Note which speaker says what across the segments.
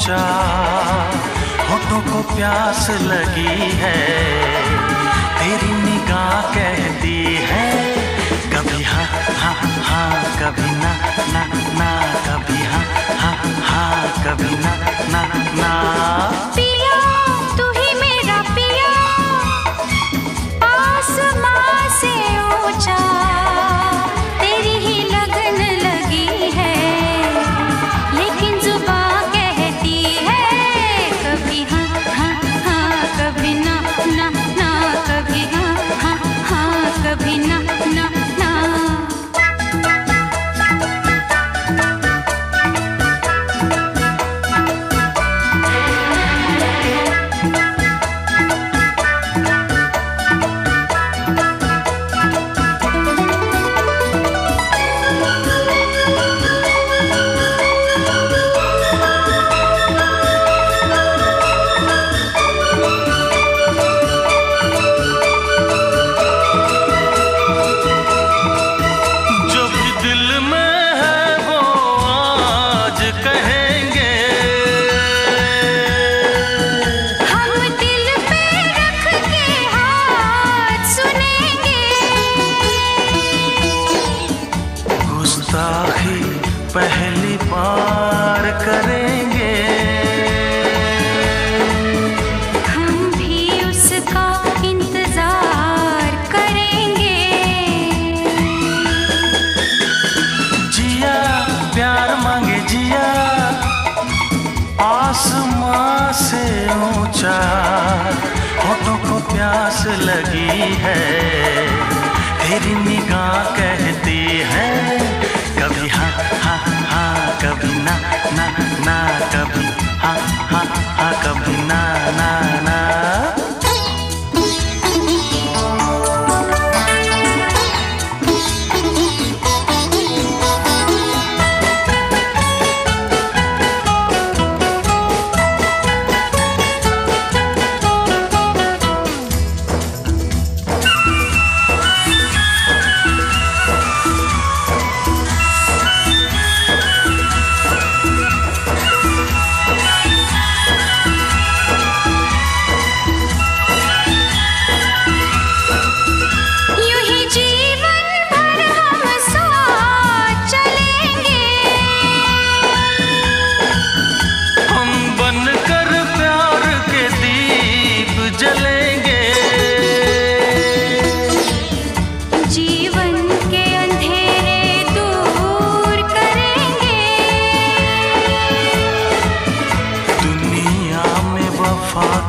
Speaker 1: ऊंचा, होठों को प्यास लगी है, तेरी निगाह कहती है कभी हाँ हाँ हाँ, कभी ना ना ना, कभी हाँ हाँ हाँ, कभी ना ना ना।
Speaker 2: पिया तू ही मेरा पिया, आसमां से ऊंचा, तेरी ही लगन लगी है, लेकिन जुबां कहती है कभी हाँ हाँ हाँ, कभी ना ना ना, कभी हाँ हाँ हाँ, कभी ना ना ना।
Speaker 1: पहली बार करेंगे,
Speaker 2: हम भी उसका इंतजार करेंगे।
Speaker 1: जिया प्यार मांगे जिया, आसमां से ऊंचा, होठों को प्यास लगी है, तेरी निगाह कहती है कभी हाँ हाँ हाँ, कभी ना ना ना, कभी हाँ हाँ हाँ, कभी ना ना ना।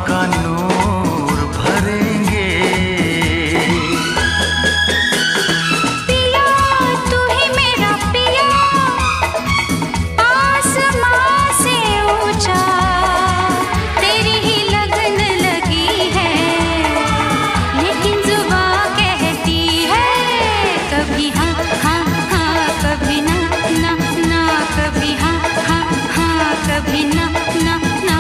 Speaker 1: का नूर भरेंगे।
Speaker 2: पिया तू ही मेरा पिया, आसमां से ऊंचा, तेरी ही लगन लगी है, लेकिन जुबां कहती है कभी हाँ हाँ हाँ, कभी ना ना ना, कभी हाँ हाँ हाँ, कभी ना ना ना।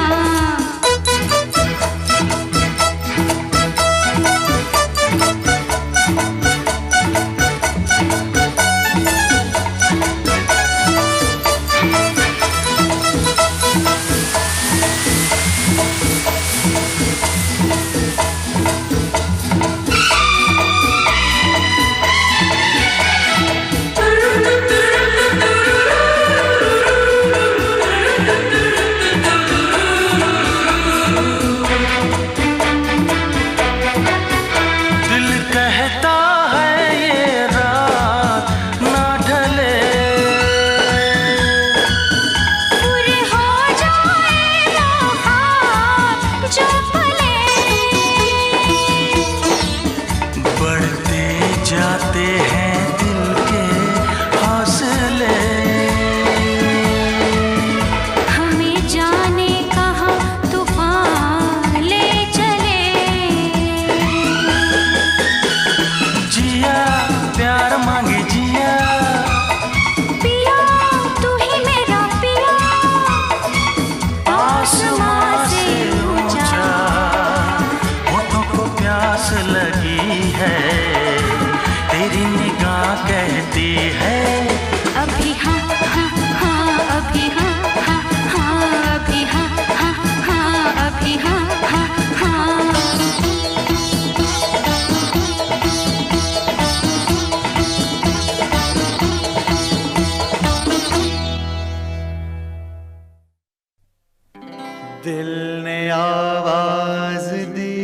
Speaker 3: ने आवाज दी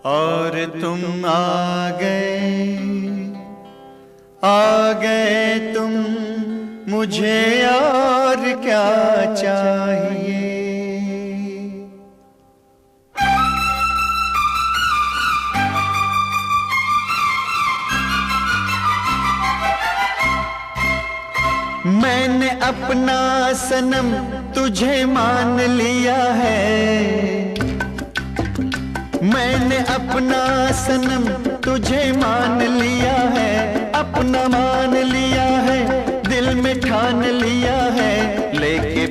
Speaker 3: और तुम आ गए तुम, मुझे और क्या चाहिए। मैंने अपना सनम तुझे मान लिया है, मैंने अपना सनम तुझे मान लिया है, अपना मान लिया है, दिल में ठान लिया है। लेके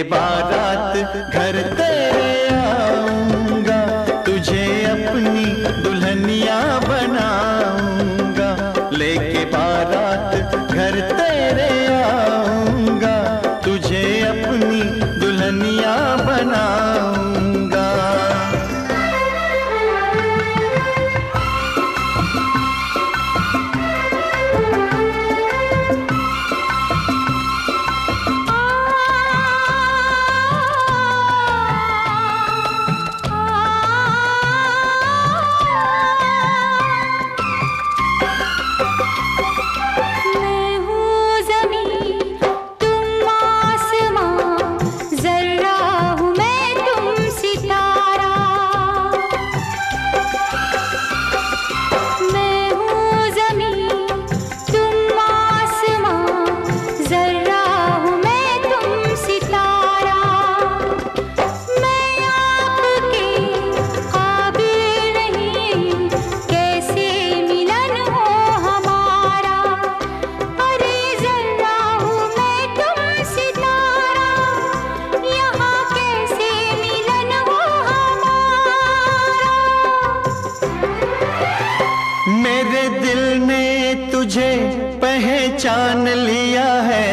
Speaker 3: बारात घर तेरे आऊंगा, तुझे अपनी दुल्हनिया बनाऊंगा। लेके बारात घर तेरे आऊंगा, तुझे अपनी दुल्हनिया बनाऊंगा। मेरे दिल ने तुझे पहचान लिया है,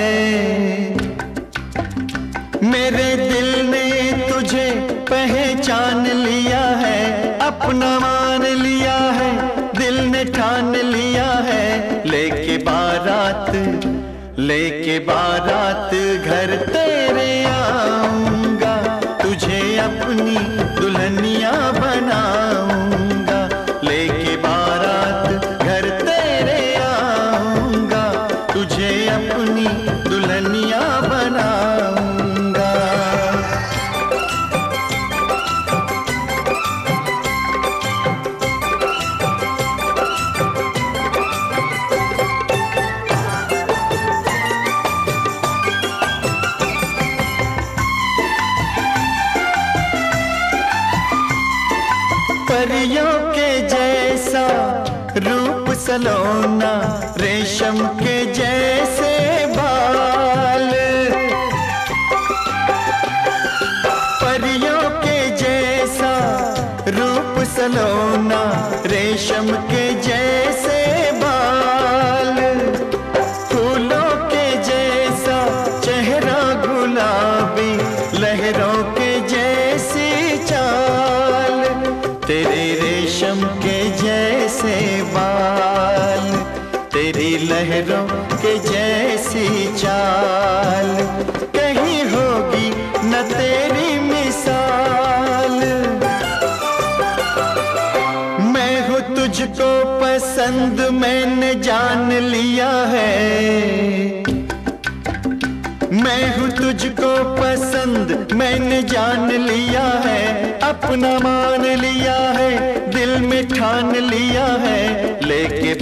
Speaker 3: मेरे दिल ने तुझे पहचान लिया है, अपना मान लिया है, दिल ने ठान लिया है। लेके बारात घर तेरे आऊंगा, तुझे अपनी दुल्हनिया बनाऊंगा। लेके बारात घर तेरे आऊंगा, तुझे अपनी दुल्हनिया बनाऊंगा। परियों के जैसा रूप सलोना, रेशम के जैसे बाल। परियों के जैसा रूप सलोना, रेशम के जैसे बाल। फूलों के जैसा चेहरा गुलाबी, लहरों के जैसी चाल। तेरे रेशम के जैसे बाल, तेरी लहरों के जैसी चाल, कहीं होगी न तेरी मिसाल। मैं हूँ तुझको पसंद, मैंने जान लिया है। मैं हूँ तुझको पसंद, मैंने जान लिया है, अपना मान लिया है, दिल में ठान लिया है। लेके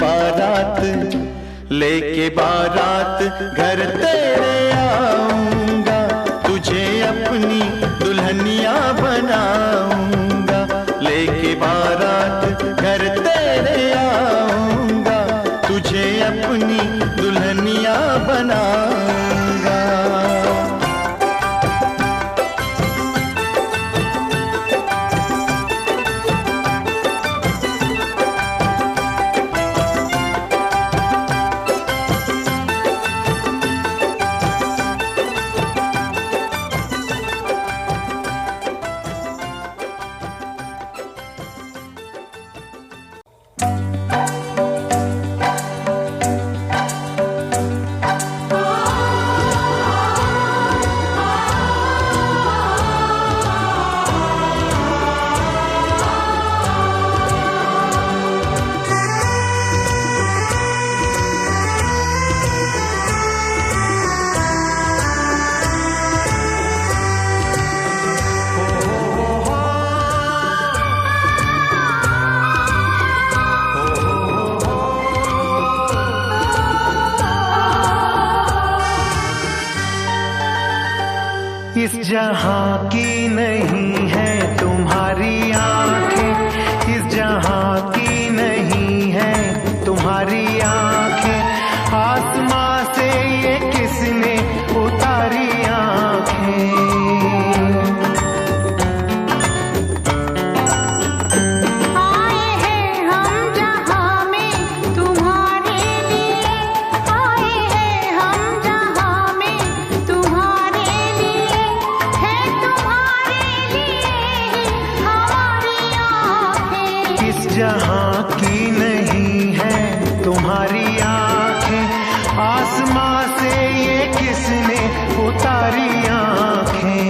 Speaker 3: बारात घर तेरे आऊंगा, तुझे अपनी दुल्हनिया बनाऊंगा। लेके बारात घर तेरे आऊंगा, तुझे अपनी दुल्हनिया बनाऊंगा। इस जहां की नहीं है तुम्हारी आंखें, इस जहां की नहीं है तुम्हारी आंखें, आसमां से ये किसने उतारी आंखें। जहां की नहीं है तुम्हारी आंखें, आसमां से ये किसने उतारी आंखें।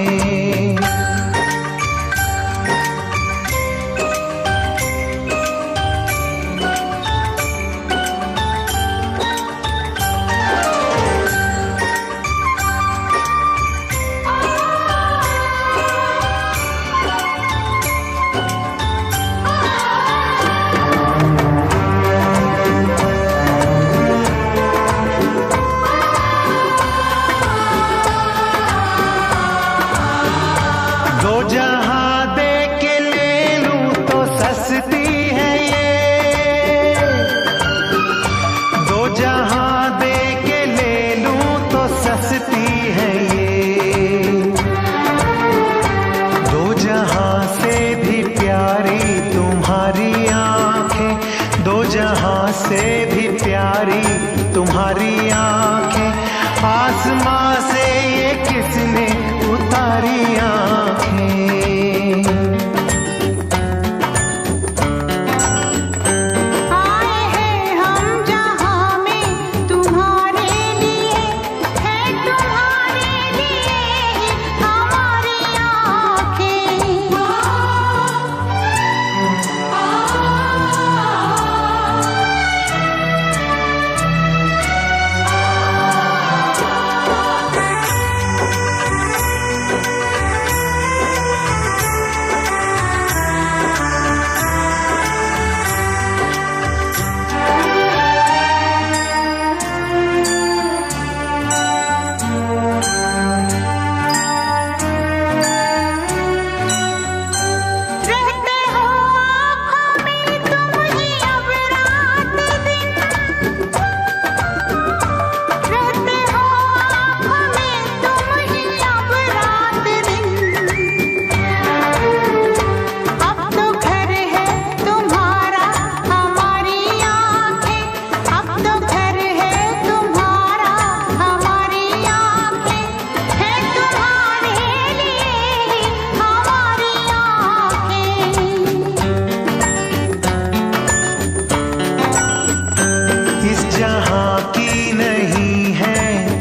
Speaker 3: दो जहां दे के ले लूं तो सस्ती है ये, दो जहां दे के ले लूं तो सस्ती है ये, दो जहां से भी प्यारी तुम्हारी आंखें, दो जहां से भी प्यारी तुम्हारी आंखें, आसमां से ये किसने उतारी आंखें।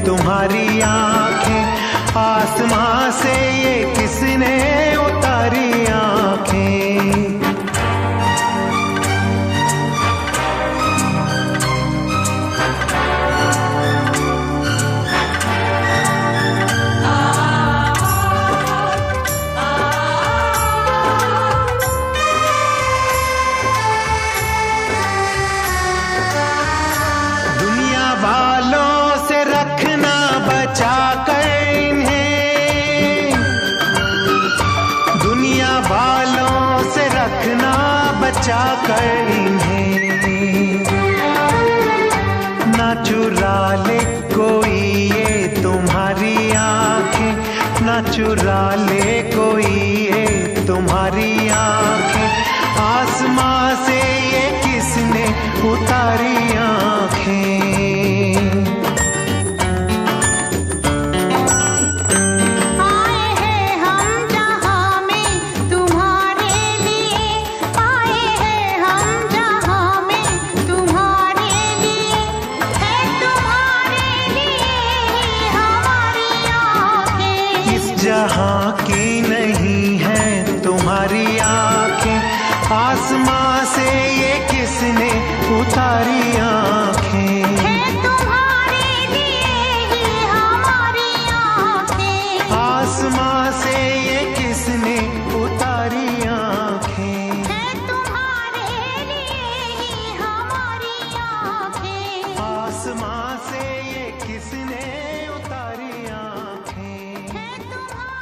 Speaker 3: तुम्हारी आंखें, आसमां से ये किसने उतारी आंखें। दुनिया वालों से रखना बचा कर इन्हें, दुनिया वालों से रखना बचा कर इन्हें, ना चुरा ले कोई ये तुम्हारी आंखें, ना चुरा ले कोई ये तुम्हारी आंखें, आसमां से ये किसने उतारी आंखें। जहां की नहीं है तुम्हारी आंखें, आसमां से ये किसने उतारी आंखें।
Speaker 2: है तुम्हारे लिए ही हमारी आंखें,
Speaker 3: आसमां से ये किसने उतारी आंखें।
Speaker 2: है तुम्हारे लिए ही हमारी आंखें,
Speaker 3: आसमां से ये किसने उतारी आंखें।
Speaker 2: है तुम्हारे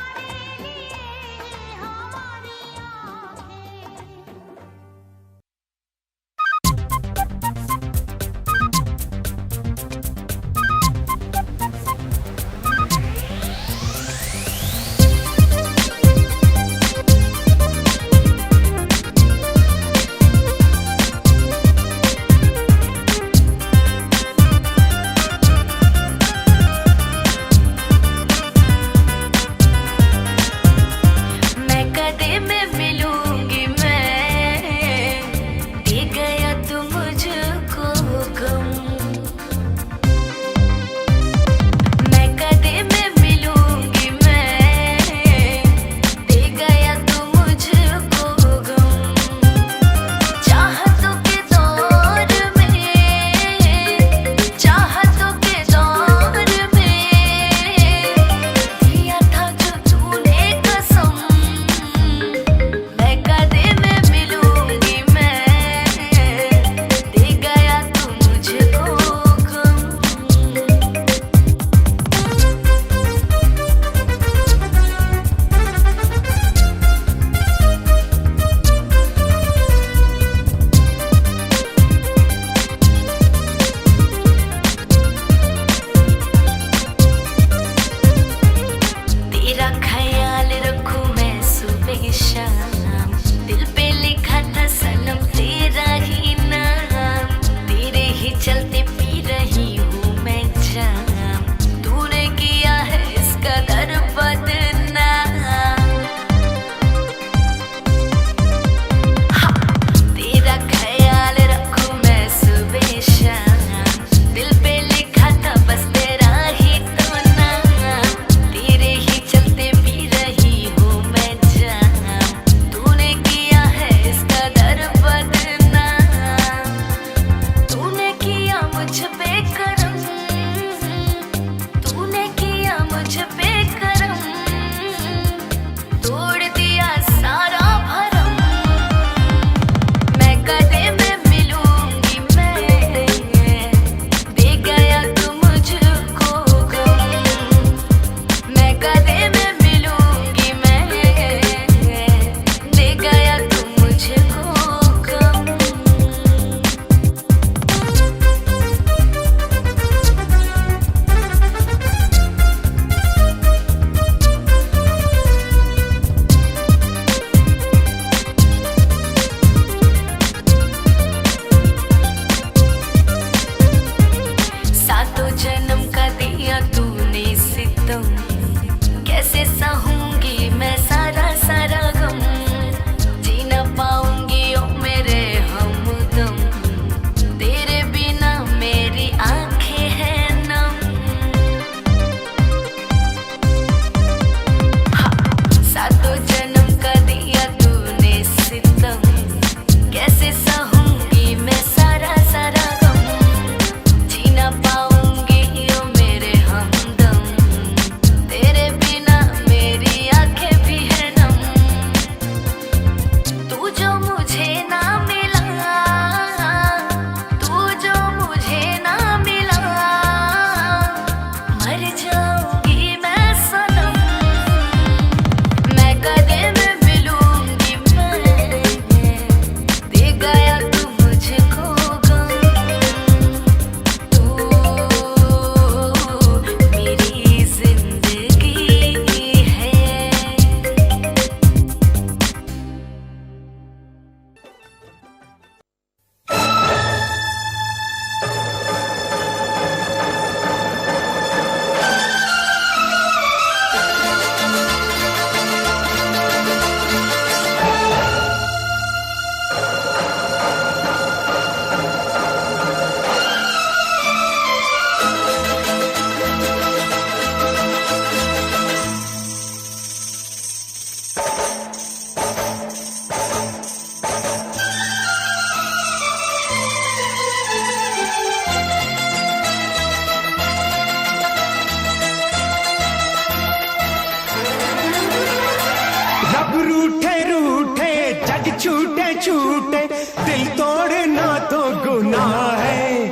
Speaker 4: रूठे रूठे जग छूटे छूटे, दिल तोड़ना तो गुनाह है।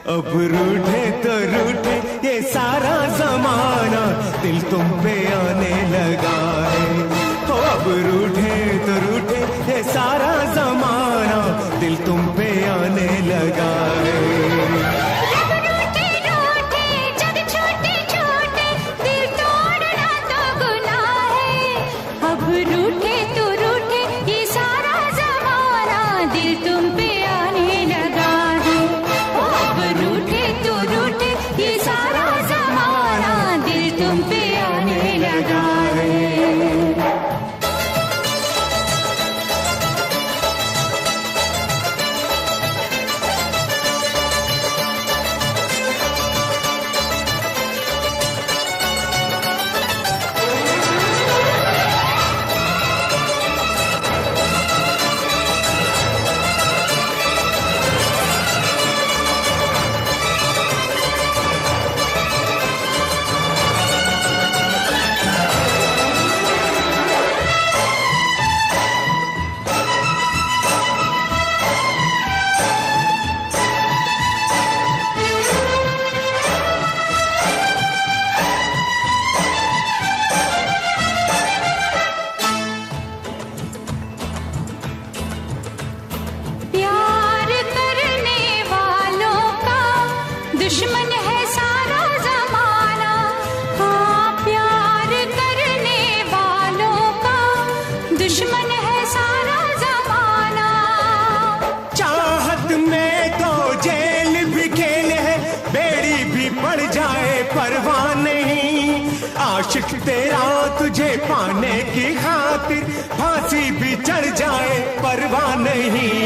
Speaker 4: अब रूठे तो रूठे ये सारा जमाना, दिल तुम पे आने लगा है। अब रूठे तो रूठे ये सारा जमाना, दिल तुम पे आने लगा है।
Speaker 2: दुश्मन है सारा जमाना, हाँ प्यार करने वालों का दुश्मन है सारा जमाना।
Speaker 4: चाहत में तो जेल भी खेल है, बेड़ी भी पड़ जाए परवाह नहीं। आशिक तेरा तुझे पाने की खातिर फांसी भी चढ़ जाए परवाह नहीं।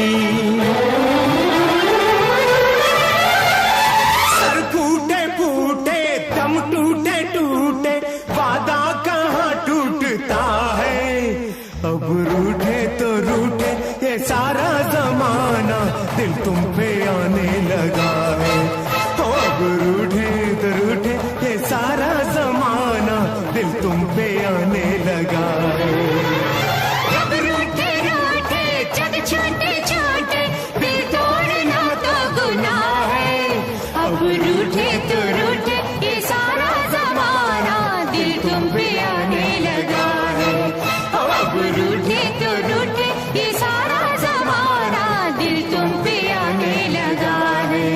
Speaker 4: टूटे टूटे वादा कहाँ टूटता है। अब रूठे तो रूठे ये सारा जमाना, दिल तुम पे आने लगा है। अब रूठे तो रूठे ये सारा जमाना, दिल तुम पे आने लगा है।
Speaker 2: अब रूठे रूठे जग छोटे छोटे, दिल तोड़ना तो गुनाह है। अब रूठे तो रूठे ये सारा जमाना, दिल तुम पे आने लगा है। अब रूठे तो रूठे ये सारा जमाना, दिल तुम पे आने लगा है।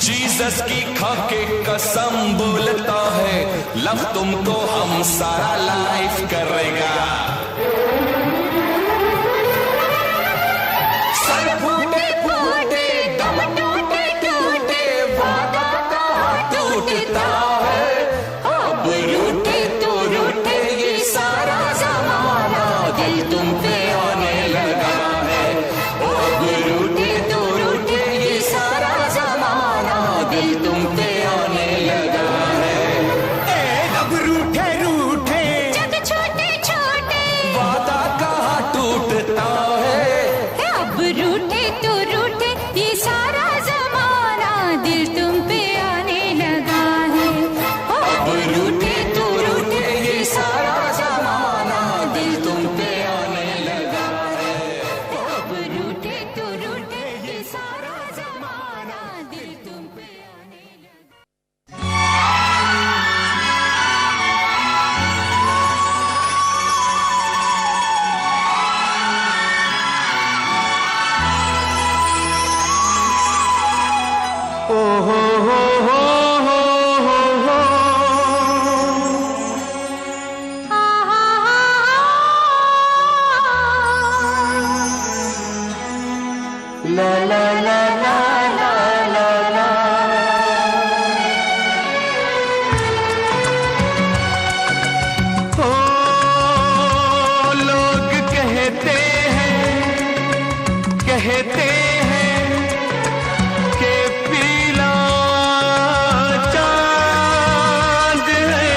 Speaker 5: जीसस की खाके कसम बोलता है, लव तुमको हम सारा लाइफ करेगा।
Speaker 2: सर फूटे फूटे दम टूटे टूटे, वादा कहाँ टूटता है। अब रूठे तो रूठे ये सारा जमाना, दिल तुम पे आने लगा है। अब रूठे तो रूठे ये सारा जमाना, दिल तुम पे आने लगा है।
Speaker 4: अब रूठे रूठे
Speaker 2: जग छोटे छोटे,
Speaker 3: ला ला ला ला ला ला ला। ओ लोग कहते हैं कि पीला चांद है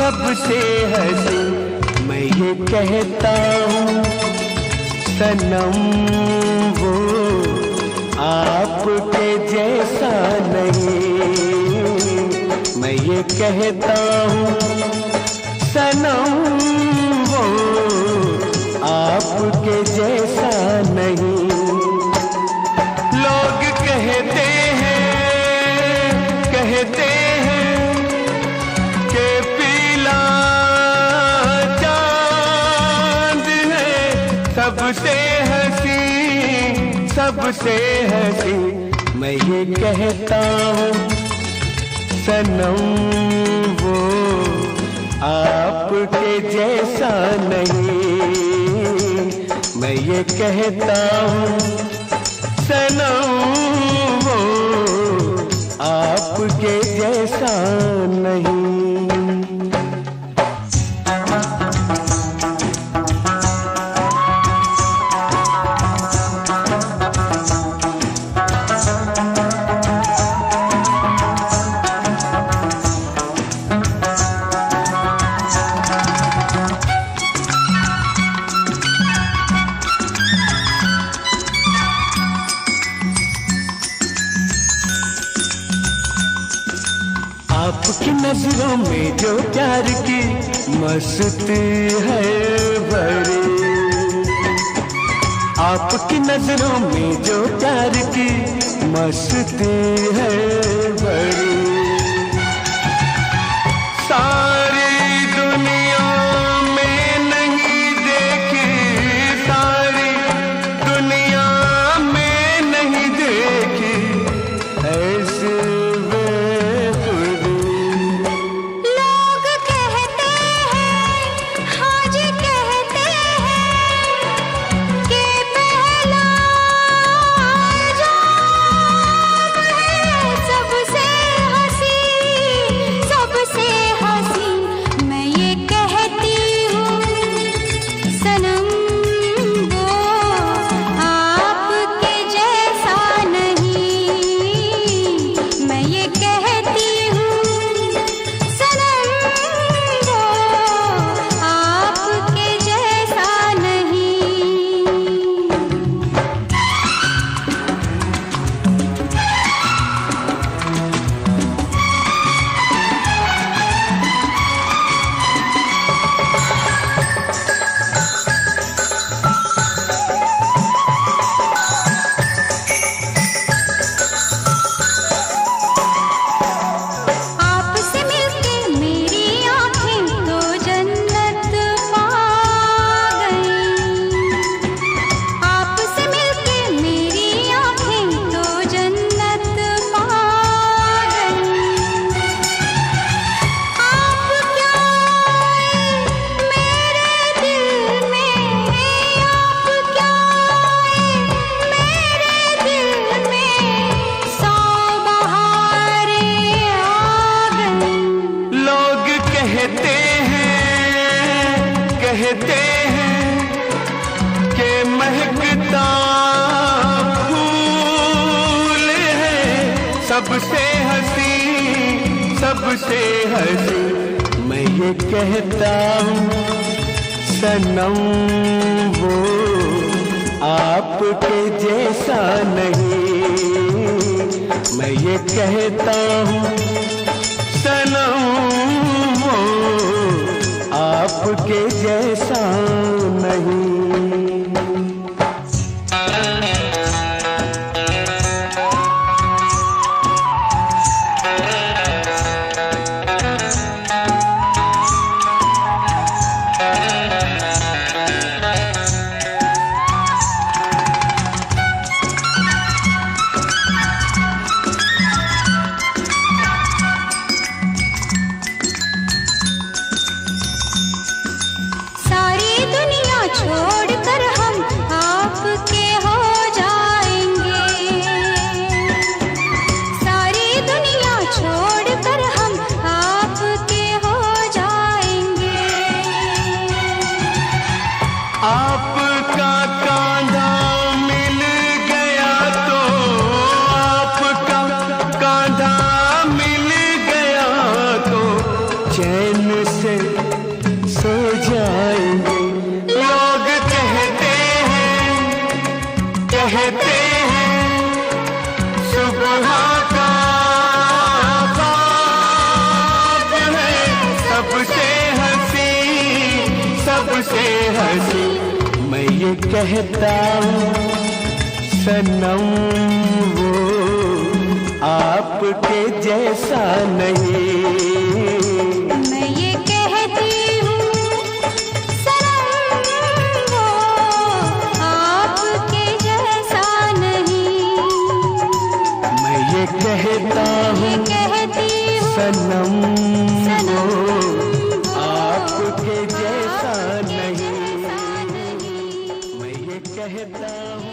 Speaker 3: सबसे हंसी। मैं ये कहता हूँ सनम वो आपके जैसा नहीं। मैं ये कहता हूँ सनम वो आपके जैसा नहीं। लोग कहते हैं कि पीला चांद है सबसे हंसी। मैं ये कहता हूँ सनम वो आपके जैसा नहीं। मैं ये कहता हूँ सनम वो आपके जैसा नहीं। आपकी नजरों में जो प्यार की मस्ती है भरी, आपकी नजरों में जो प्यार की मस्ती है भरी। सारी दुनिया में नहीं देखी, सारी दुनिया में नहीं देखी ऐसी। कहते हैं कि महकता फूल है सबसे हंसी। मैं ये कहता हूँ सनम वो आपके जैसा नहीं। मैं ये कहता हूँ सनम वो आपके जैसा नहीं।
Speaker 2: सारी दुनिया छोड़
Speaker 3: आपका कांधा मिल गया तो आपका कांधा मिल गया तो चैन से सो जाएंगे। लोग कहते हैं सुबह का ख्वाब है सबसे हंसी। मैं ये कहता हूँ सनम वो आपके जैसा नहीं।
Speaker 2: मैं ये कहती हूँ सनम वो आपके जैसा नहीं।
Speaker 3: मैं ये कहता हूँ सनम वो आपके जैसा नहीं। मैं ये कहता हूँ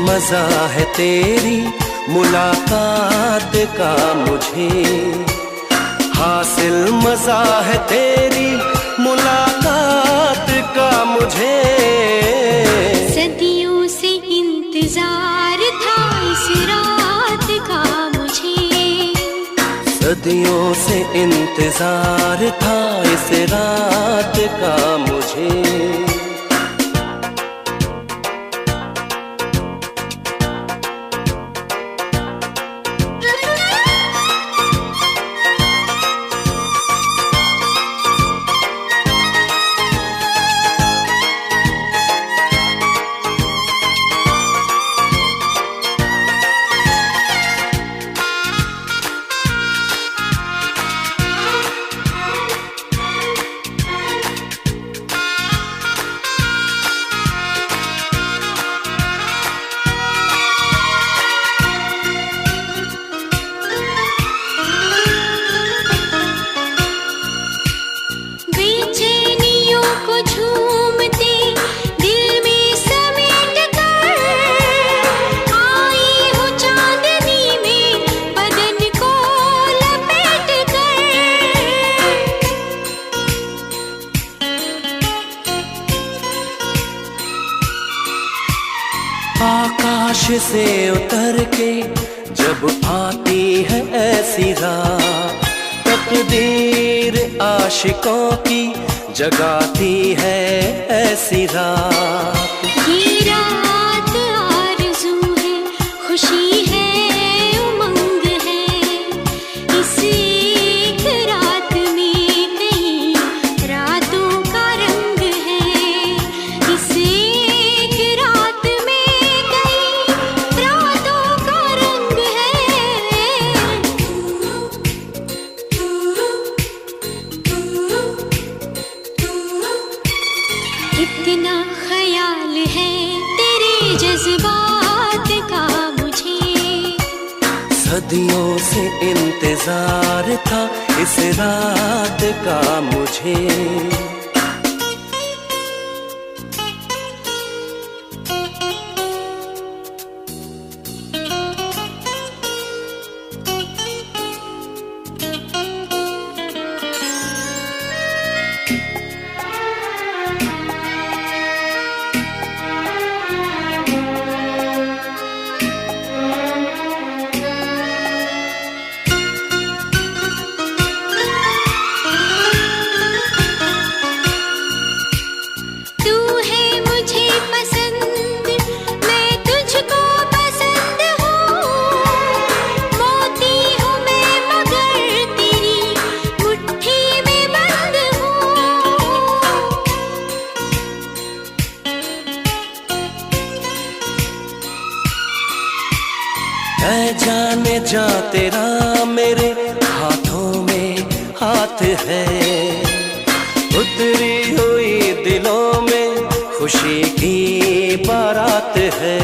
Speaker 6: मजा है तेरी मुलाकात का मुझे, हासिल मजा है तेरी मुलाकात का मुझे।
Speaker 2: सदियों से इंतजार था इस रात का मुझे,
Speaker 6: सदियों से इंतजार था इस रात का मुझे। आकाश से उतर के जब आती है ऐसी रात, तकदीर आशिकों की जगाती है ऐसी रात।
Speaker 2: ये रात आरज़ू है, खुशी है, उमंग है, इस एक रात में कई रातों का रंग है, इस एक रात में कई रातों का रंग है। कितना ख्याल है तेरे जज्बात का मुझे,
Speaker 6: सदियों से इंतजार इंतजार था इस रात का मुझे। जाने जा तेरा मेरे हाथों में हाथ है, उतरी हुई दिलों में खुशी की बारात है।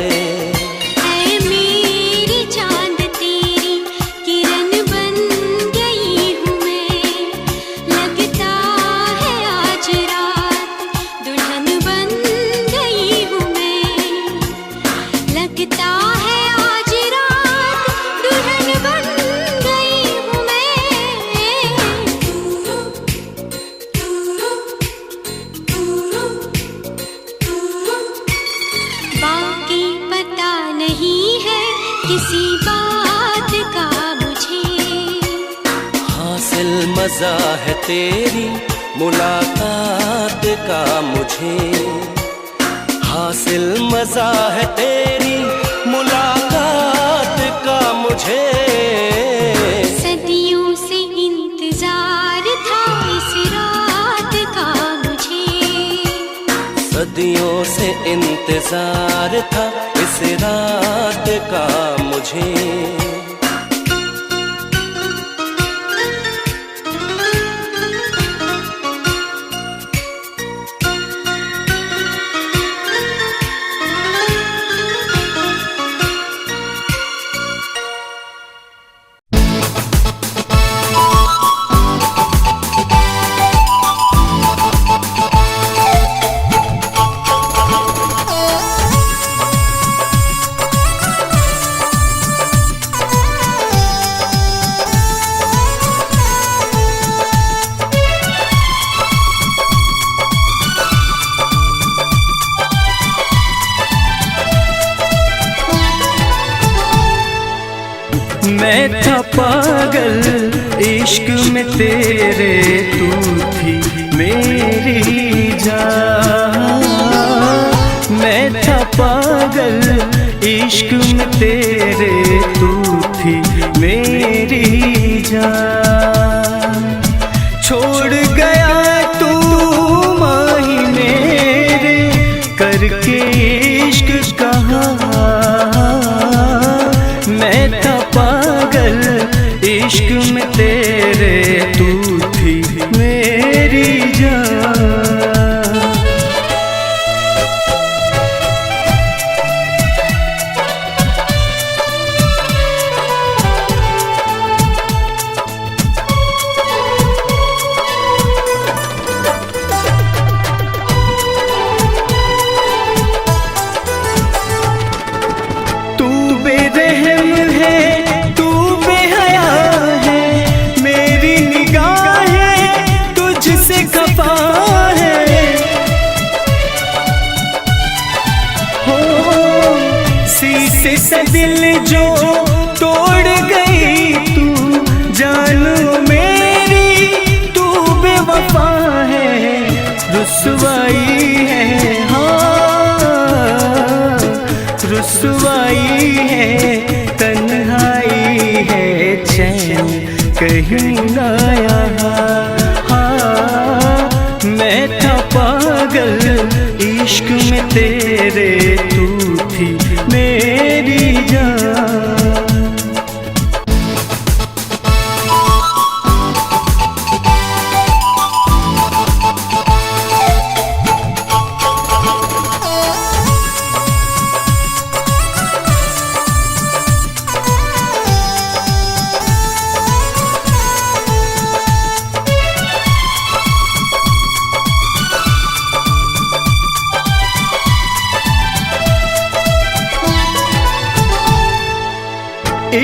Speaker 2: मेरी चांद तेरी किरण बन गई हूँ मैं, लगता है आज रात दुल्हन बन गई हूँ मैं, लगता है किसी बात का मुझे
Speaker 6: हासिल मजा है तेरी मुलाकात का मुझे, हासिल मजा है तेरी मुलाकात का मुझे।
Speaker 2: सदियों से इंतजार था इस रात का मुझे,
Speaker 6: सदियों से इंतजार था इस रात का मुझे।
Speaker 3: मैं था पागल इश्क में तेरे, तू थी मेरी जान। मैं था पागल इश्क में तेरे, तू थी मेरी जान। छोड़ गया तू माही मेरे करके इश्क कहा। मैं था पागल इश्क में तेरे, तू थी मेरी जान। तू बेरहम है, तू बेहया है, मेरी निगाहें तुझसे खफा है। हो शीशे से दिल जो तोड़ गई तू, जानू मेरी तू बेवफा है। रुसवाई है हाँ, रुसवाई है, तन्हाई है, चैन कहीं ना यहाँ। हाँ मैं था पागल इश्क में तेरे, तू थी मेरी जान।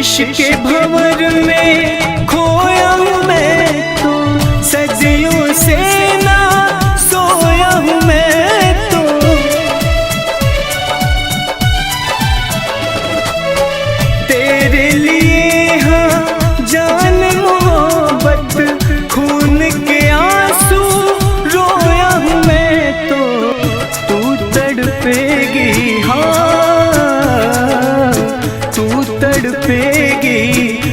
Speaker 4: इश्क के भंवर में खोया हूँ मैं तो, सदियों से ना सोया हूँ मैं तो। तेरे लिए हाँ जान मोहब्बत खून के आंसू रोया हूँ मैं तो। तू तड़पेगी हाँ तू तड़पेगी,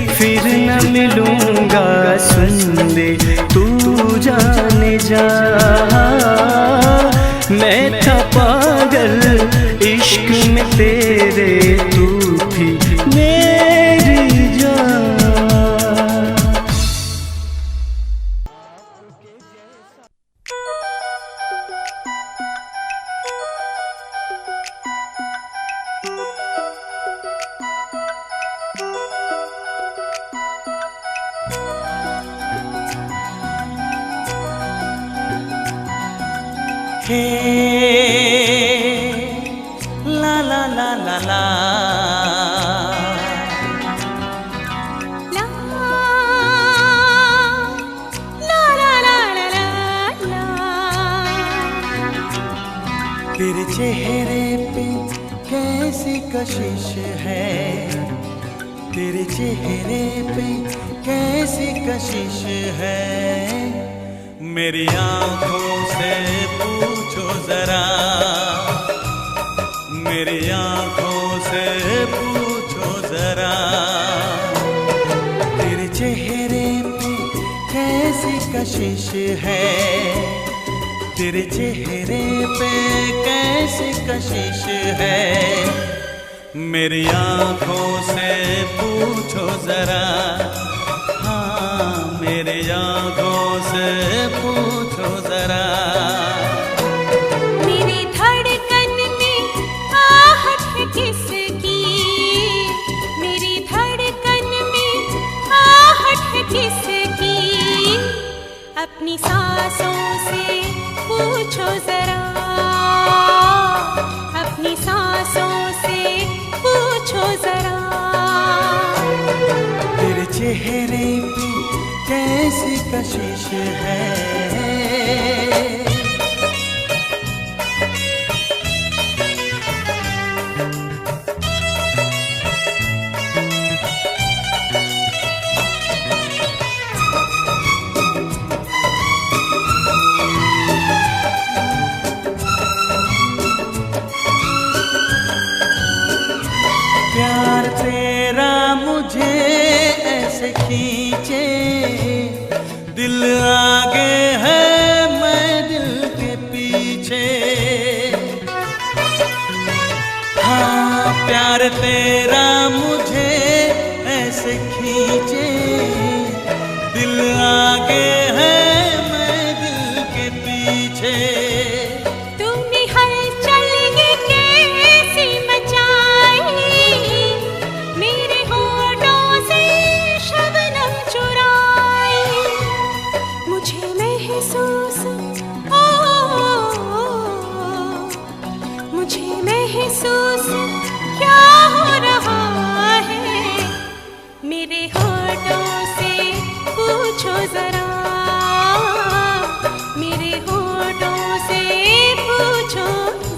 Speaker 4: फिर न मिलूंगा सुन ले तू जाने जा। मैं था पागल इश्क में तेरे, तू थी मेरी जान।
Speaker 6: ला ला ला ला ला
Speaker 3: तेरे चेहरे पे कैसी कशिश है, तेरे चेहरे पे कैसी कशिश है।
Speaker 1: मेरी आंखों से पूछो जरा, मेरी आंखों से पूछो जरा।
Speaker 3: तेरे चेहरे पे कैसी कशिश है, तेरे चेहरे पे कैसी कशिश है।
Speaker 1: मेरी आंखों से पूछो जरा, हाँ मेरी आंखों से पूछो जरा।
Speaker 2: मेरी धड़कन में आहट है किसकी, मेरी धड़कन में आहट है किसकी। अपनी सांसों से पूछो जरा, अपनी सांसों से पूछो जरा।
Speaker 3: तेरे चेहरे पे कैसी कशिश है।
Speaker 1: प्यार तेरा मुझे ऐसे खींचे, दिल आगे है मैं दिल के पीछे। हाँ प्यार तेरा मुझे ऐसे खींचे, दिल आगे है मैं दिल के पीछे।
Speaker 2: तूने हलचल ये कैसी मचाई, मेरे होठों से शबनम चुराई। मुझे महसूस मुझे महसूस क्या हो रहा है। मेरे होठों से पूछो जरा, मेरे होठों से पूछो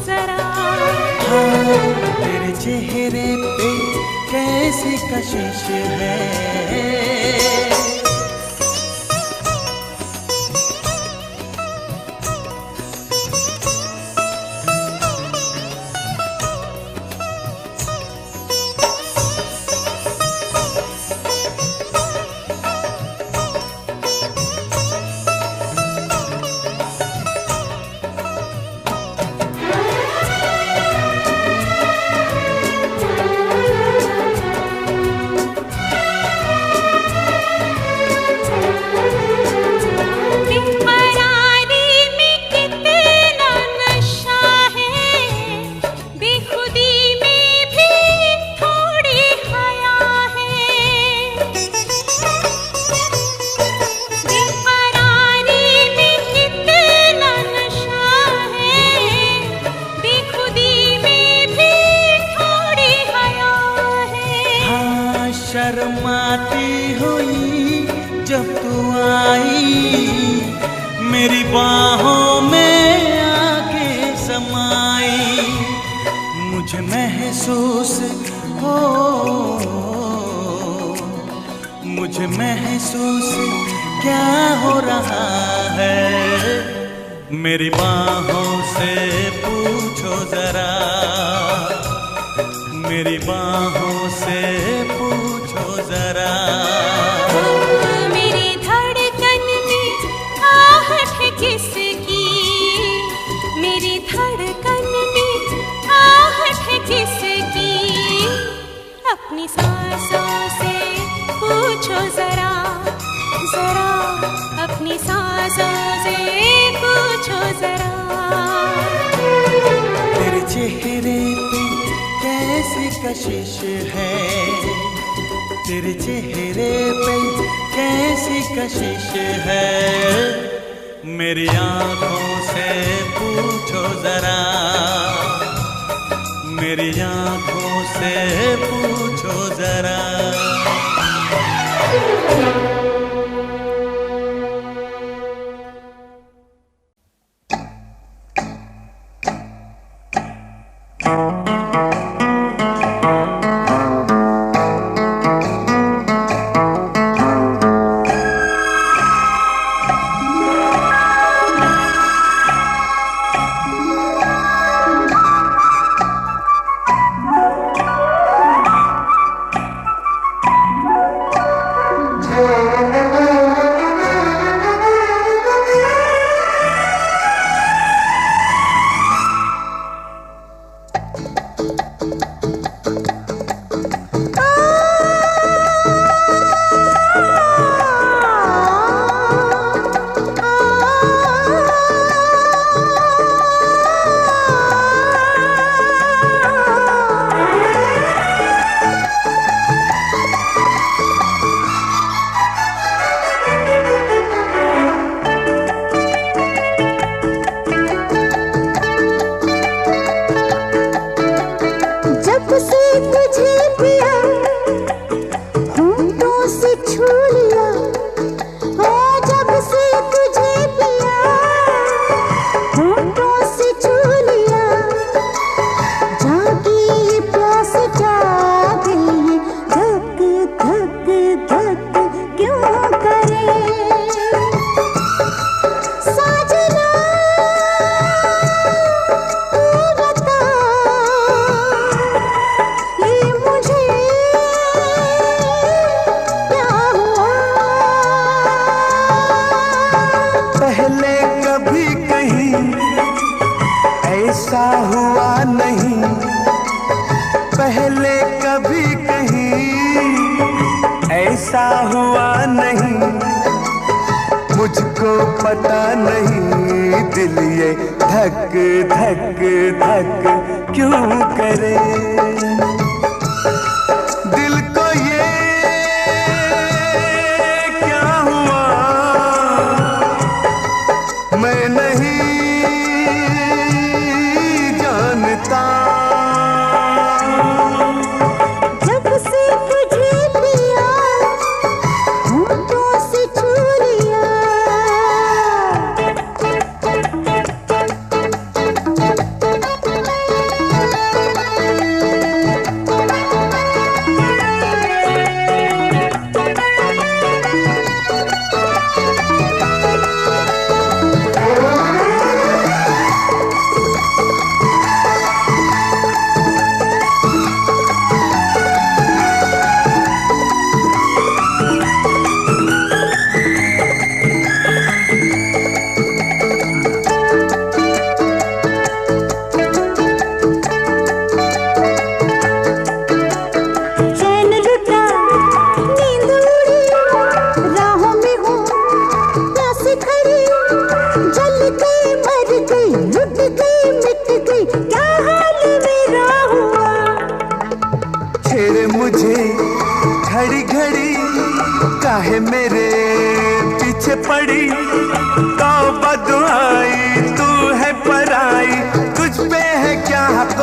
Speaker 2: जरा।
Speaker 3: तेरे चेहरे पे कैसी कशिश है।
Speaker 1: जब तू आई मेरी बाहों में आके समाई, मुझे महसूस हो, मुझे महसूस क्या हो रहा है। मेरी बाहों से पूछो जरा, मेरी बाहों से पूछो जरा।
Speaker 2: मेरी धड़कन में आहट है किसकी, मेरी धड़कन में आहट है किसकी, अपनी सांसों से पूछो जरा, जरा अपनी सांसों से पूछो जरा।
Speaker 1: तेरे चेहरे पे कैसी कशिश है, तेरे चेहरे पे कैसी कशिश है। मेरी आँखों से पूछो जरा, मेरी आँखों से पूछो जरा।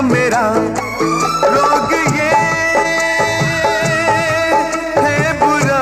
Speaker 4: मेरा रोग ये है बुरा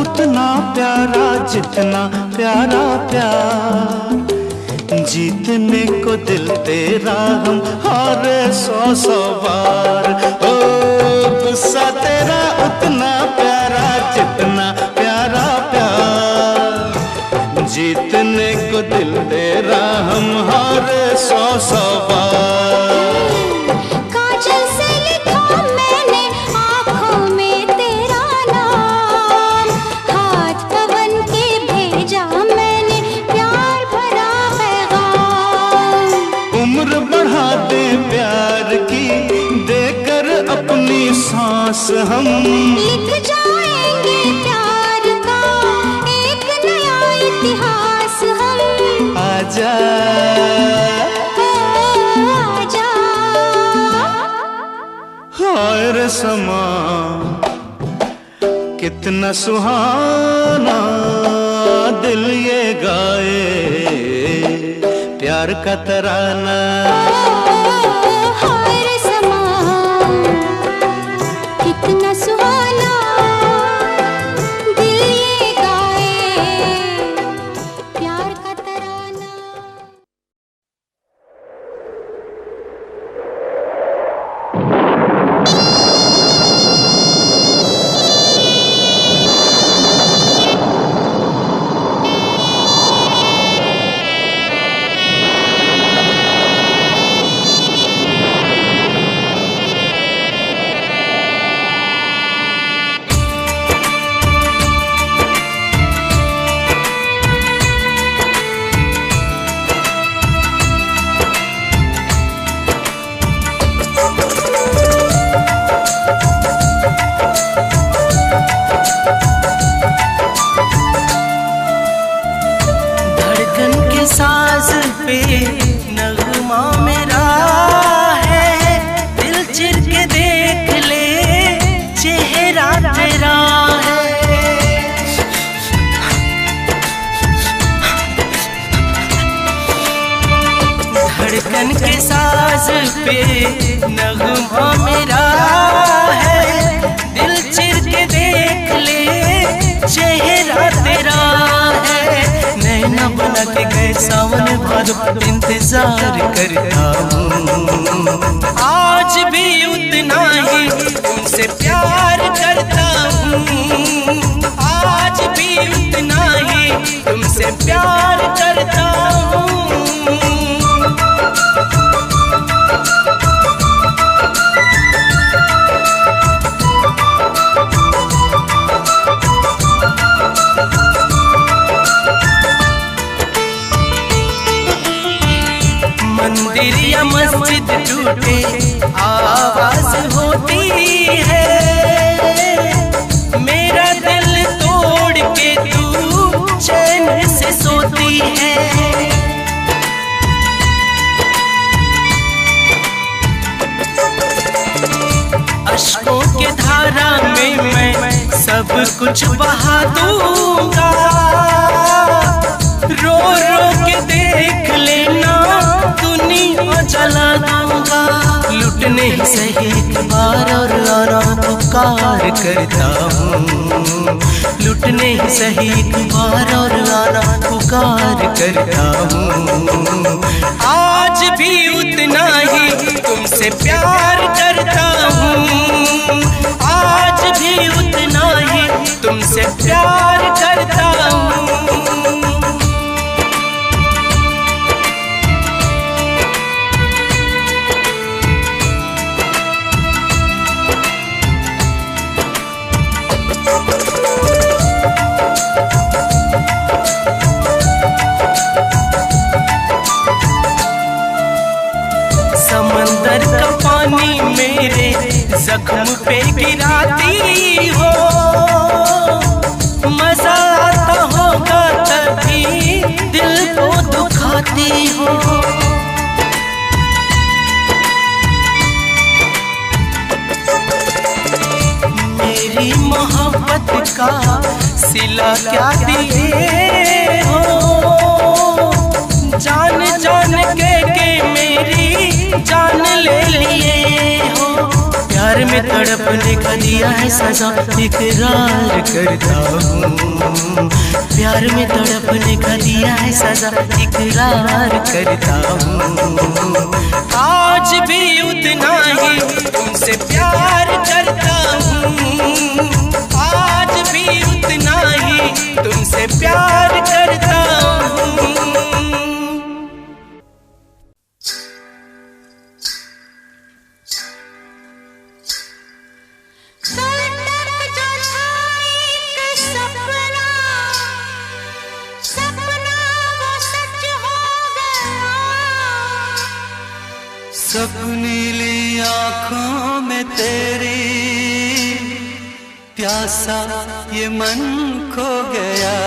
Speaker 3: उतना प्यारा जितना प्यारा प्यार। जीतने को दिल तेरा हम हारे 100 बार। ओ गुस्सा तेरा उतना प्यारा जितना प्यारा प्यार। जीतने को दिल तेरा हम हारे 100 बार।
Speaker 2: काजल से लिखा मैंने आँखों में तेरा नाम, हाथ पवन के भेजा मैंने प्यार भरा पैगाम।
Speaker 3: उम्र बढ़ा दे प्यार की देकर अपनी सांस हम।
Speaker 2: लिख जाएंगे प्यार का एक नया इतिहास हम।
Speaker 3: आजा
Speaker 2: आजा
Speaker 3: हाय रे समा कितना सुहाना दिल ये गाए प्यार का तराना।
Speaker 2: हाय रे समा कितना सुहाना दिल ये गाए प्यार का तराना।
Speaker 6: धड़कन के साज पे नगमा मेरा है, दिल चिर के देख ले चेहरा तेरा है। धड़कन के साज पे नगमा मेरा है, दिल चिर के देख ले चेहरा तेरा है। नैना बना के गए सावन भादो इंतजार करता हूँ। आज भी उतना ही तुमसे प्यार करता हूँ। आज भी उतना ही तुमसे प्यार करता हूँ। मंदिर या मस्जिद टूटे आवाज होती है, मेरा दिल तोड़ के तू चैन से सोती है। अश्कों के धारा में मैं सब कुछ बहा दूंगा। रो रो के देख लेना दुनिया जला दूंगा। लुटने ही सही एक बार और आना पुकार करता हूँ। लुटने ही सही एक बार और आना पुकार करता हूँ। आज भी उतना ही तुमसे प्यार करता हूँ। आज भी उतना ही तुमसे प्यार करता हूँ। समंदर का पानी मेरे जख्म पे गिराती हो, मजा आता होगा तभी दिल को दुखाती हो। मेरी मोहब्बत का सिला क्या दिए हो, जान जान के मेरी जान ले लिए हो। प्यार में तड़पने का दिया है सजा, इकरार करता हूँ। प्यार में तड़पने का दिया है सजा, इकरार करता हूँ। आज भी उतना ही तुमसे प्यार करता हूँ। आज भी उतना ही तुमसे प्यार करता हूँ।
Speaker 3: नीली आँखों में तेरी प्यासा ये मन खो गया।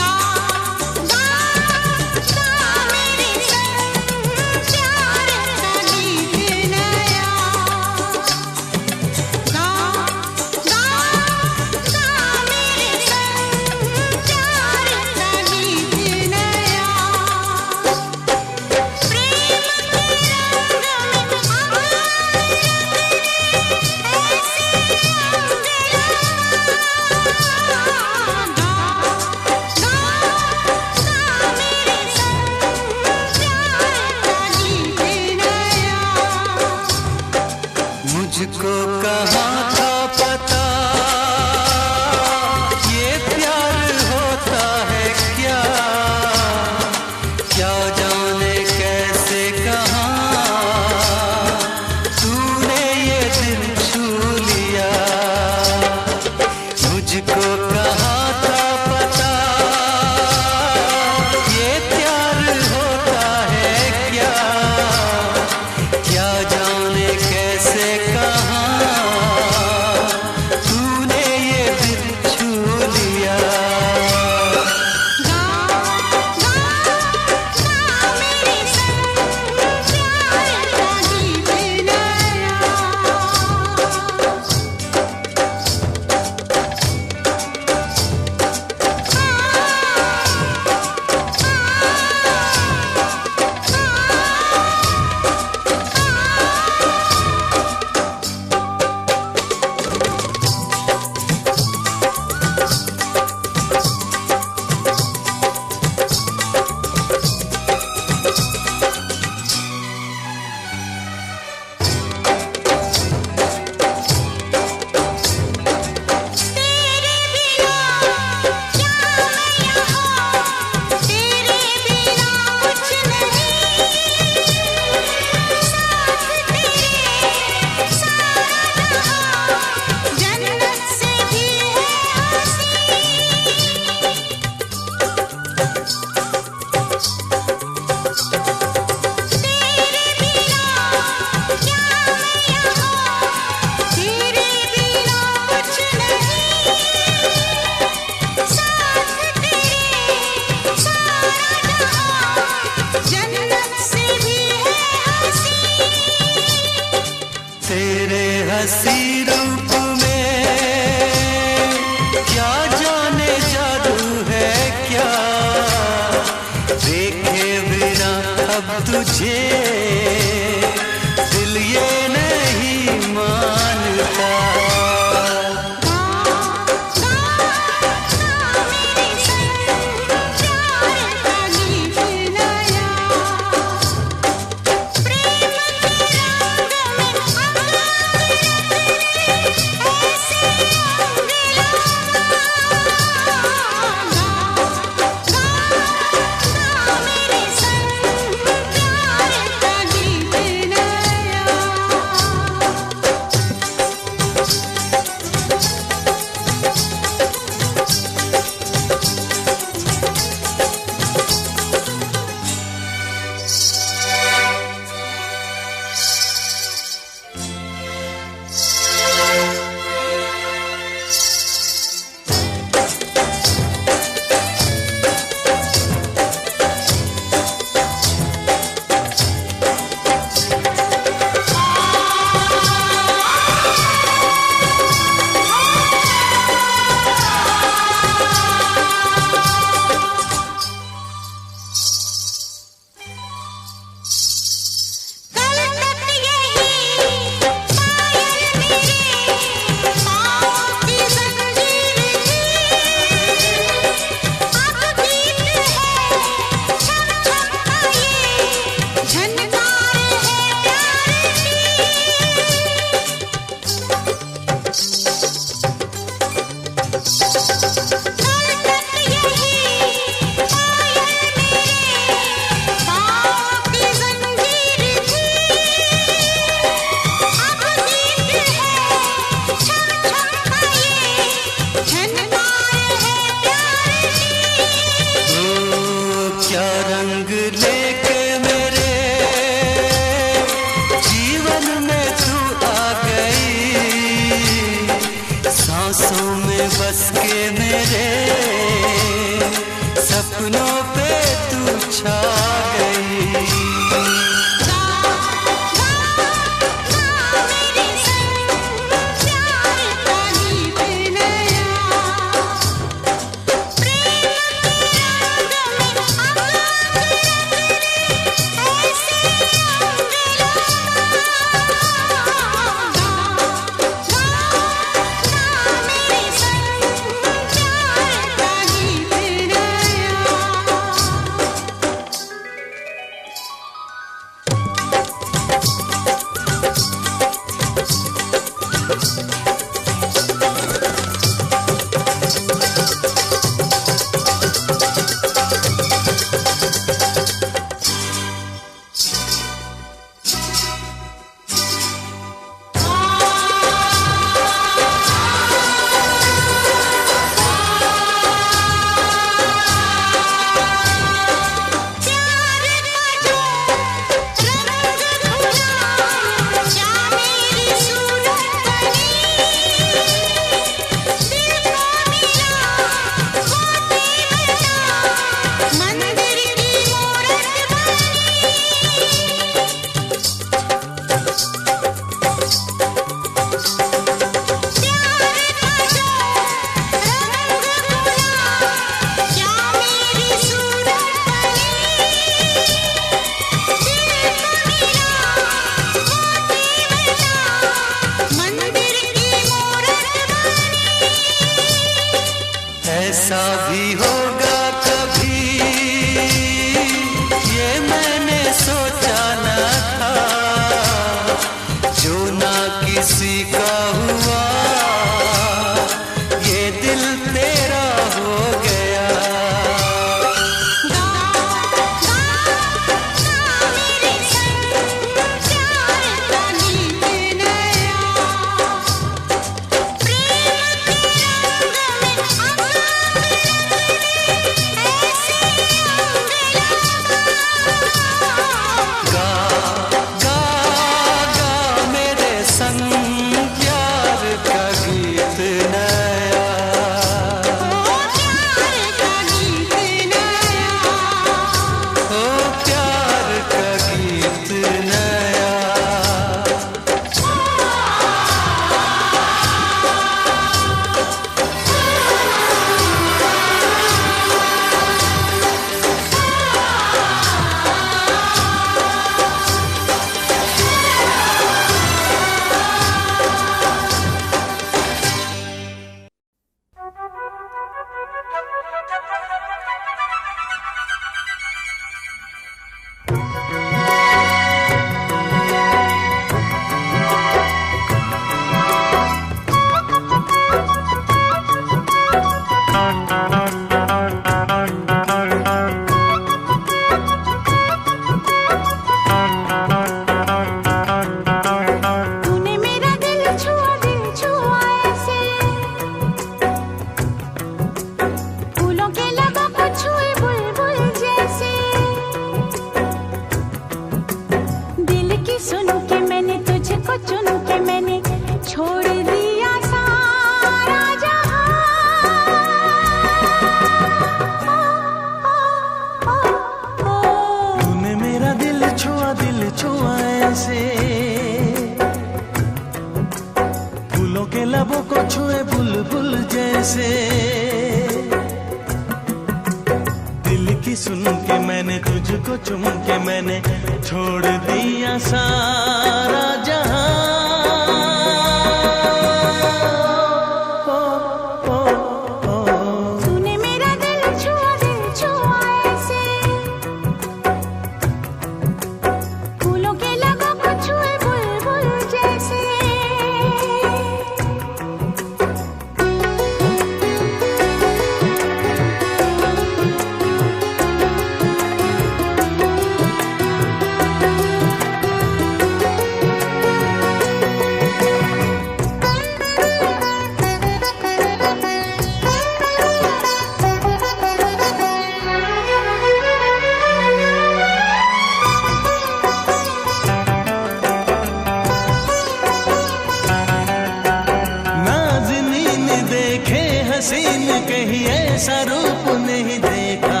Speaker 1: हसीन कहीं ऐसा रूप नहीं देखा।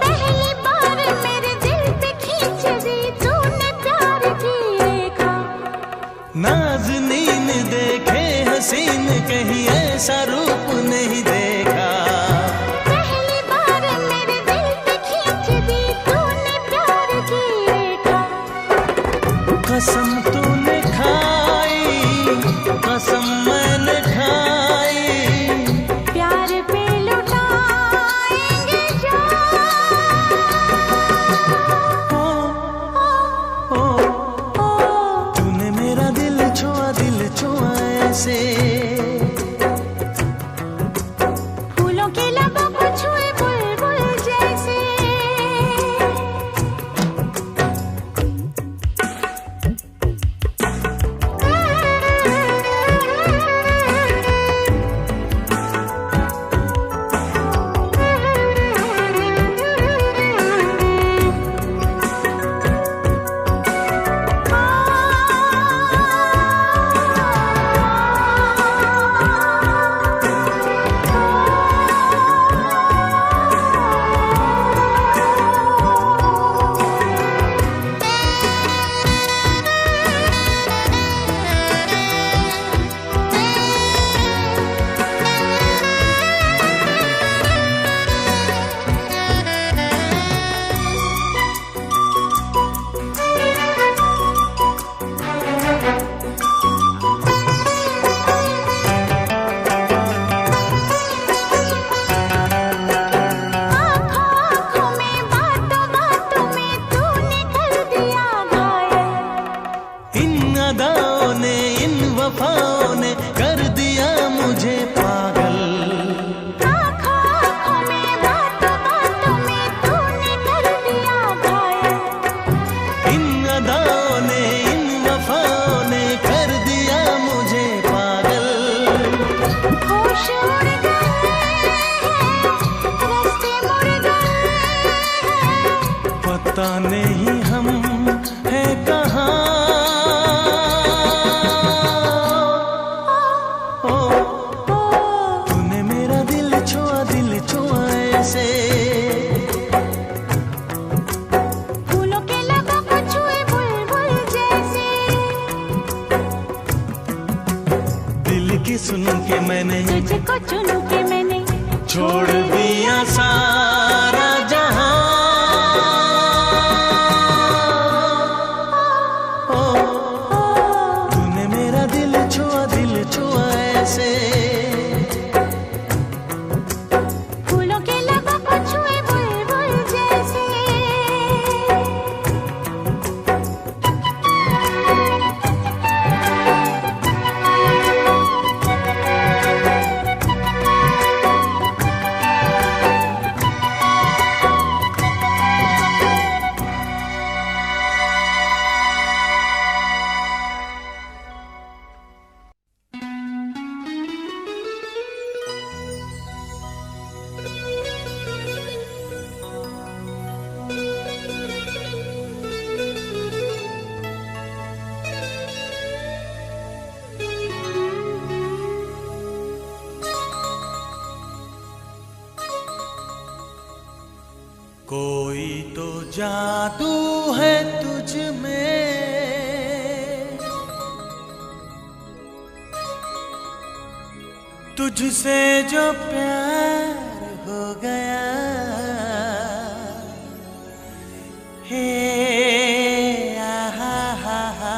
Speaker 2: पहली बार मेरे दिल पे खींच दी तूने प्यार की रेखा।
Speaker 1: नाज़नीन देखे हसीन कहीं ऐसा रूप नहीं देखा।
Speaker 2: पहली बार मेरे दिल पे खींच दी तूने प्यार की रेखा।
Speaker 1: कसम तूने खाई, कसम मैंने खाई,
Speaker 2: प्यार पे लुटाएंगे
Speaker 1: तूने मेरा दिल छुआ ऐसे,
Speaker 2: फूलों के लबों को छुए बुलबुल जैसे। आँखों में बातों बातों में तूने कर दिया घायल।
Speaker 1: इन अदाओं ने इन वफाओं ने कर दिया मुझे पागल।
Speaker 2: आँखों में बातों बातों में तूने कर दिया घायल।
Speaker 1: इन अदाओं ने इन वफाओं ने कर दिया मुझे पागल।
Speaker 2: होश उड़ गए हैं, रास्ते मुड़ गए हैं।
Speaker 1: पता नहीं हम है कहाँ। तूने मेरा दिल छुआ ऐसे,
Speaker 2: फूलों के लबों को छुए बुलबुल जैसे।
Speaker 1: दिल की सुन के मैंने
Speaker 2: तुझको चुन के मैंने
Speaker 1: छोड़ दिया सारा जहां। तूने मेरा दिल छुआ ऐसे,
Speaker 2: फूलों के लबों को छुए बुलबुल जैसे।
Speaker 1: कोई तो जादू है तुझ में, तुझसे जो प्यार हो गया, हे आहा हा हा।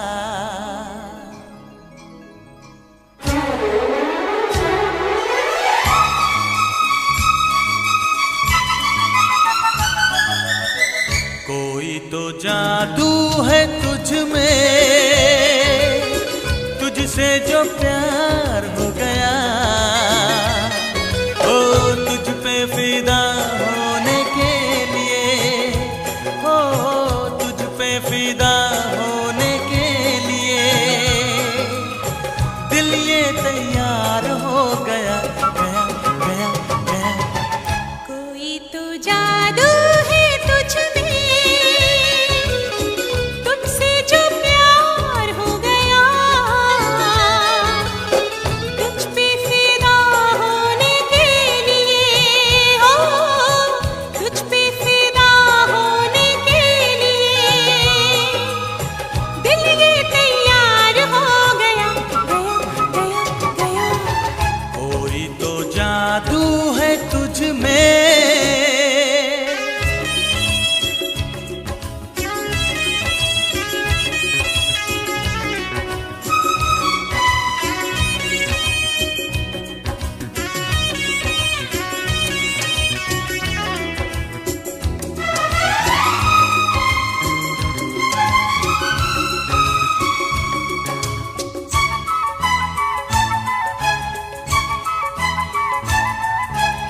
Speaker 1: कोई तो जादू है तुझ में, तुझसे जो प्यार हो गया, ओ तुझ पे फिदा होने के लिए, ओ तुझ पे फिदा होने के लिए दिल ये तैयार हो गया गया गया गया।
Speaker 2: कोई तो जादू है तुझ में, तुझसे जो प्यार हो गया,
Speaker 6: जादू है तुझ में।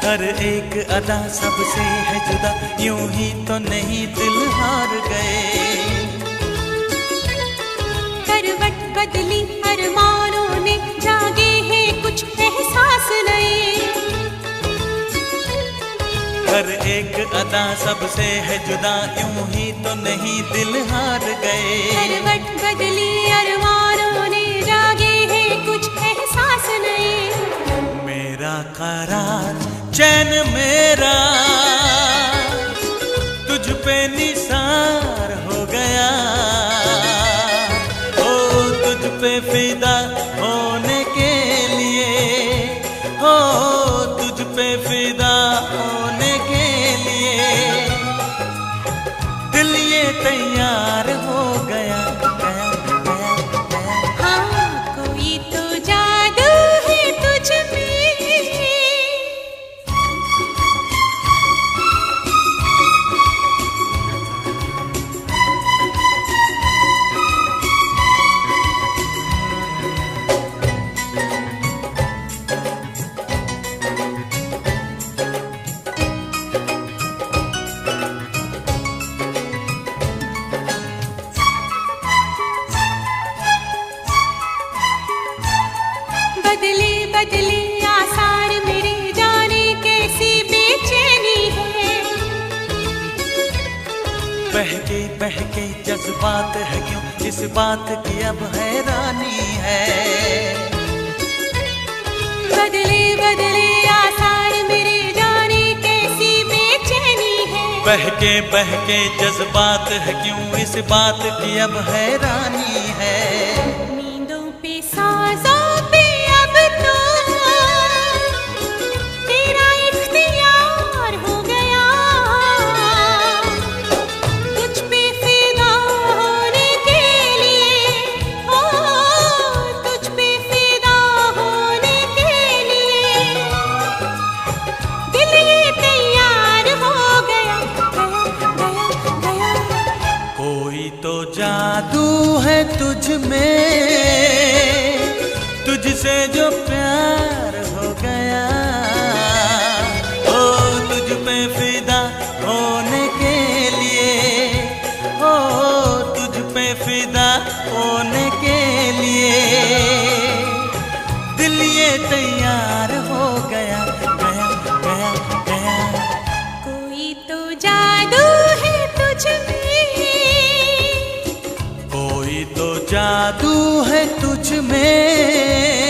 Speaker 6: हर एक अदा सबसे है जुदा, यूं ही तो नहीं दिल हार गए।
Speaker 2: करवट बदली अरमानों ने, जागे हैं कुछ एहसास नए।
Speaker 6: हर एक अदा सबसे है जुदा, यूं ही तो नहीं दिल हार गए।
Speaker 2: करवट बदली अरमानों ने, जागे हैं कुछ एहसास नए।
Speaker 6: मेरा करार चैन मेरा तुझ पे निसार हो गया। ओ तुझ पे फिदा होने के लिए, ओ तुझ पे फिदा होने के लिए दिल ये तैयार हो गया, गया, गया, गया।
Speaker 2: हाँ, कोई तो जादू है तुझ में। बदले बदले आसार मेरे, जाने कैसी बेचैनी है।
Speaker 6: बहके जज्बात है क्यों, इस बात की अब हैरानी है।
Speaker 2: बदले बदले आसार मेरे, जाने कैसी बेचैनी है।
Speaker 6: बहके जज्बात है क्यों, इस बात की अब हैरानी है।
Speaker 2: नींदों पे सांसों पे अब तो तेरा इख्तियार हो गया। तुझ पे फिदा होने के लिए, ओ तुझ पे फिदा होने के लिए दिल ये तैयार हो गया, गया, गया, गया।
Speaker 6: कोई तो जादू है तुझ में, तुझसे जो प्यार हो गया। ओ तुझ पे फिदा होने के लिए, ओ तुझ पे फिदा होने के लिए दिल ये तैयार हो गया, गया, गया, गया।
Speaker 2: कोई तो जादू है तुझ में।
Speaker 6: कोई तो जादू है तुझ में।